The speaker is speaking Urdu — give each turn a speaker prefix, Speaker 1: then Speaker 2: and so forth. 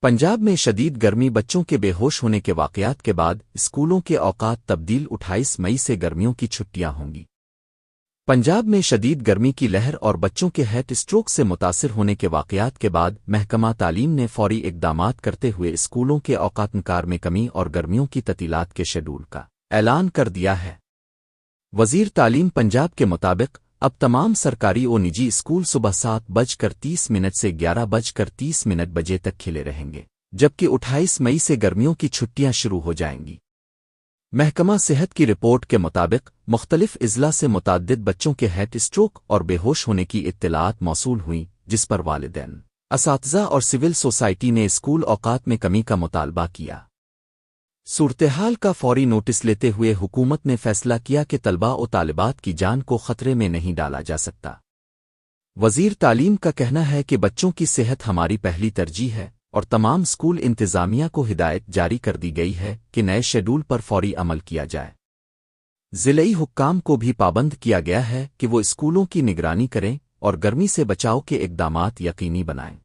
Speaker 1: پنجاب میں شدید گرمی بچوں کے بے ہوش ہونے کے واقعات کے بعد اسکولوں کے اوقات تبدیل 28 مئی سے گرمیوں کی چھٹیاں ہوں گی۔ پنجاب میں شدید گرمی کی لہر اور بچوں کے ہارٹ اسٹروک سے متاثر ہونے کے واقعات کے بعد محکمہ تعلیم نے فوری اقدامات کرتے ہوئے اسکولوں کے اوقات نکار میں کمی اور گرمیوں کی تعطیلات کے شیڈول کا اعلان کر دیا ہے۔ وزیر تعلیم پنجاب کے مطابق اب تمام سرکاری و نجی اسکول صبح 7:30 سے 11:30 بجے تک کھلے رہیں گے، جبکہ 28 مئی سے گرمیوں کی چھٹیاں شروع ہو جائیں گی۔ محکمہ صحت کی رپورٹ کے مطابق مختلف اضلاع سے متعدد بچوں کے ہارٹ اسٹروک اور بے ہوش ہونے کی اطلاعات موصول ہوئیں، جس پر والدین، اساتذہ اور سول سوسائٹی نے اسکول اوقات میں کمی کا مطالبہ کیا۔ صورتحال کا فوری نوٹس لیتے ہوئے حکومت نے فیصلہ کیا کہ طلباء و طالبات کی جان کو خطرے میں نہیں ڈالا جا سکتا۔ وزیر تعلیم کا کہنا ہے کہ بچوں کی صحت ہماری پہلی ترجیح ہے اور تمام اسکول انتظامیہ کو ہدایت جاری کر دی گئی ہے کہ نئے شیڈول پر فوری عمل کیا جائے۔ ضلعی حکام کو بھی پابند کیا گیا ہے کہ وہ اسکولوں کی نگرانی کریں اور گرمی سے بچاؤ کے اقدامات یقینی بنائیں۔